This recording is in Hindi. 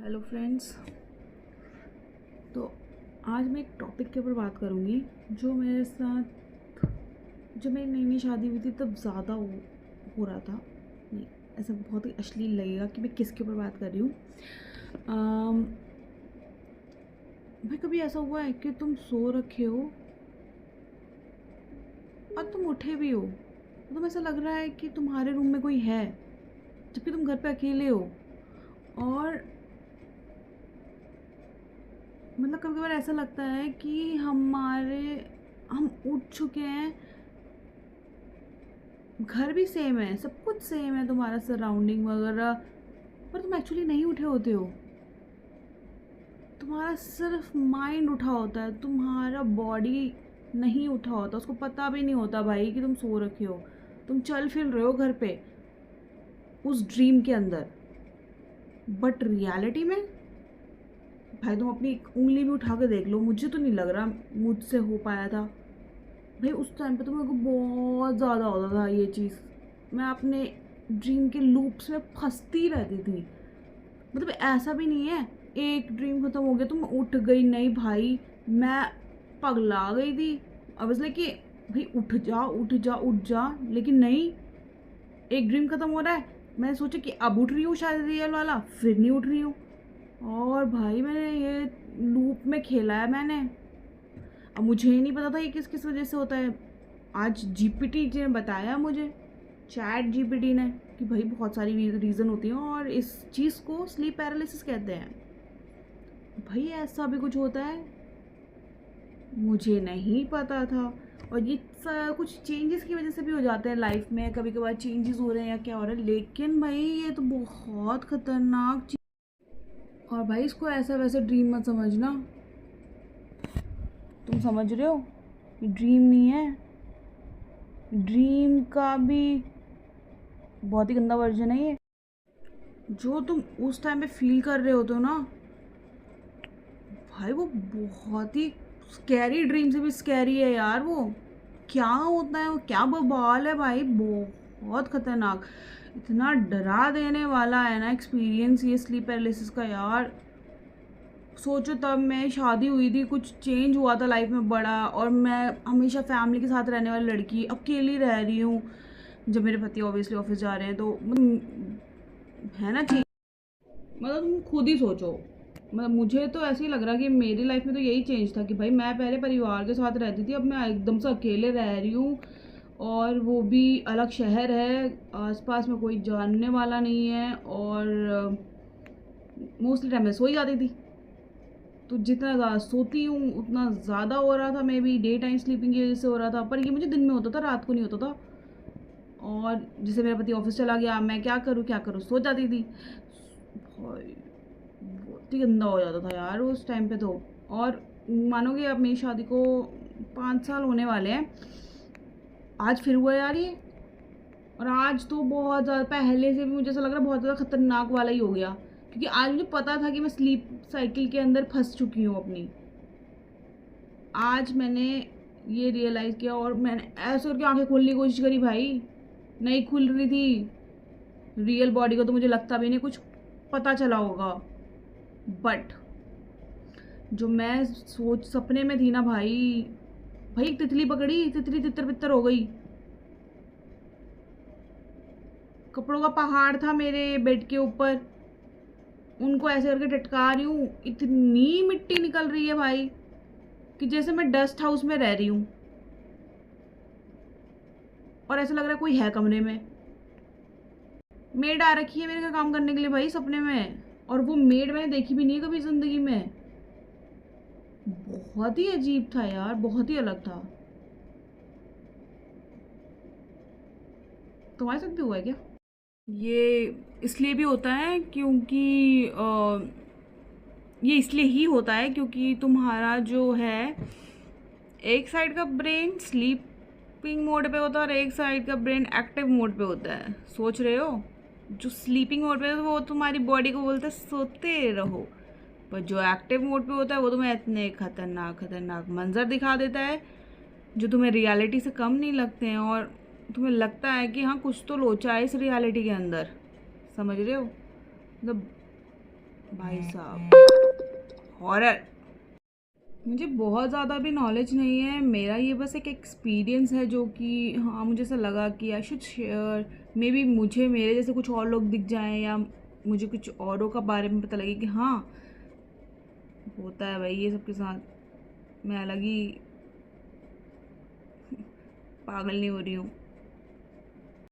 Hello friends. तो आज मैं एक टॉपिक के ऊपर बात करूँगी जो मेरे साथ जब मेरी नई नई शादी हुई थी तब ज़्यादा हो रहा था। नहीं, ऐसा बहुत ही अश्लील लगेगा कि मैं किसके ऊपर बात कर रही हूँ। भाई, कभी ऐसा हुआ है कि तुम सो रखे हो और तुम उठे भी हो तो तुम्हें ऐसा लग रहा है कि तुम्हारे रूम में कोई है जबकि तुम घर पे अकेले हो। और मतलब कभी कभार ऐसा लगता है कि हम उठ चुके हैं, घर भी सेम है, सब कुछ सेम है, तुम्हारा सराउंडिंग वगैरह, पर तुम एक्चुअली नहीं उठे होते हो। तुम्हारा सिर्फ माइंड उठा होता है, तुम्हारा बॉडी नहीं उठा होता, उसको पता भी नहीं होता भाई कि तुम सो रखे हो। तुम चल फिर रहे हो घर पे उस ड्रीम के अंदर, बट रियलिटी में भाई तुम अपनी एक उंगली भी उठा के देख लो, मुझे तो नहीं लग रहा मुझसे हो पाया था। भाई उस टाइम पे तो मेरे को बहुत ज़्यादा होता था ये चीज़। मैं अपने ड्रीम के लूप्स में फंसती रहती थी। मतलब ऐसा भी नहीं है एक ड्रीम खत्म हो गया तो मैं उठ गई, नहीं भाई, मैं पगला गई थी। अब इसलिए कि भाई उठ जा उठ जा उठ जा, लेकिन नहीं, एक ड्रीम खत्म हो रहा है, मैं सोचा कि अब उठ रही हूँ शायद रियल वाला, फिर नहीं उठ रही हूँ। और भाई मैंने ये लूप में खेला है मैंने। अब मुझे ही नहीं पता था ये किस किस वजह से होता है। आज जीपीटी ने बताया मुझे, चैट जीपीटी ने, कि भाई बहुत सारी रीज़न होती हैं और इस चीज़ को स्लीप पैरालिसिस कहते हैं। भाई ऐसा भी कुछ होता है, मुझे नहीं पता था। और ये कुछ चेंजेस की वजह से भी हो जाते हैं लाइफ में, कभी कभार चेंजेस हो रहे हैं या क्या हो रहा है, लेकिन भाई ये तो बहुत खतरनाक चीज़। और भाई इसको ऐसा वैसा ड्रीम मत समझना। तुम समझ रहे हो, ये ड्रीम नहीं है। ड्रीम का भी बहुत ही गंदा वर्जन है ये। जो तुम उस टाइम पे फील कर रहे होते हो ना भाई, वो बहुत ही स्कैरी ड्रीम से भी स्कैरी है यार। वो क्या होता है, वो क्या बवाल है भाई, बहुत खतरनाक, इतना डरा देने वाला है ना एक्सपीरियंस ये स्लीप पैरालिसिस का यार। सोचो तब मैं शादी हुई थी, कुछ चेंज हुआ था लाइफ में बड़ा, और मैं हमेशा फैमिली के साथ रहने वाली लड़की अकेली रह रही हूँ जब मेरे पति ऑब्वियसली ऑफिस जा रहे हैं, तो है ना चीज। मतलब तुम खुद ही सोचो, मतलब मुझे तो ऐसे ही लग रहा कि मेरी लाइफ में तो यही चेंज था कि भाई मैं पहले परिवार के साथ रहती थी, अब मैं एकदम से अकेले रह रही हूँ, और वो भी अलग शहर है, आसपास में कोई जानने वाला नहीं है, और मोस्टली टाइम मैं सो ही जाती थी। तो जितना ज़्यादा सोती हूँ उतना ज़्यादा हो रहा था, may be day time sleeping की वजह से हो रहा था, पर ये मुझे दिन में होता था, रात को नहीं होता था। और जैसे मेरा पति ऑफिस चला गया, मैं क्या करूँ, सो जाती थी भाई। बहुत ही गंदा हो जाता था यार उस टाइम पे तो। और मानोगे, अब मेरी शादी को 5 साल होने वाले हैं, आज फिर हुआ यार ये। और आज तो बहुत ज़्यादा, पहले से भी मुझे ऐसा लग रहा है बहुत ज़्यादा खतरनाक वाला ही हो गया, क्योंकि आज मुझे पता था कि मैं स्लीप साइकिल के अंदर फंस चुकी हूँ अपनी। आज मैंने ये रियलाइज़ किया और मैंने ऐसे करके आंखें खोलने की कोशिश करी भाई, नहीं खुल रही थी। रियल बॉडी को तो मुझे लगता भी नहीं कुछ पता चला होगा, बट जो मैं सोच सपने में थी ना भाई, भाई एक तितली पकड़ी, तितली तितर बितर हो गई। कपड़ों का पहाड़ था मेरे बेड के ऊपर, उनको ऐसे करके टटका रही हूँ, इतनी मिट्टी निकल रही है भाई कि जैसे मैं डस्ट हाउस में रह रही हूँ। और ऐसा लग रहा है कोई है कमरे में। मेड आ रखी है मेरे का काम करने के लिए भाई सपने में, और वो मेड मैंने देखी भी नहीं है कभी जिंदगी में। बहुत ही अजीब था यार, बहुत ही अलग था। तुम्हारे साथ भी हुआ है क्या? ये इसलिए भी होता है क्योंकि ये इसलिए ही होता है क्योंकि तुम्हारा जो है एक साइड का ब्रेन स्लीपिंग मोड पे होता है और एक साइड का ब्रेन एक्टिव मोड पे होता है। सोच रहे हो, जो स्लीपिंग मोड पे है वो तुम्हारी बॉडी को बोलता है सोते रहो, पर जो एक्टिव मोड पे होता है वो तुम्हें इतने खतरनाक खतरनाक मंजर दिखा देता है जो तुम्हें रियलिटी से कम नहीं लगते हैं, और तुम्हें लगता है कि हाँ कुछ तो लोचा है इस रियलिटी के अंदर। समझ रहे हो, मतलब भाई साहब, हॉरर। मुझे बहुत ज़्यादा भी नॉलेज नहीं है, मेरा ये बस एक एक्सपीरियंस है जो कि हाँ मुझे ऐसा लगा कि I should share. May be मुझे मेरे जैसे कुछ और लोग दिख जाएं या मुझे कुछ औरों का बारे में पता लगे कि हाँ होता है भाई ये सबके साथ, मैं अलग ही पागल नहीं हो रही हूँ।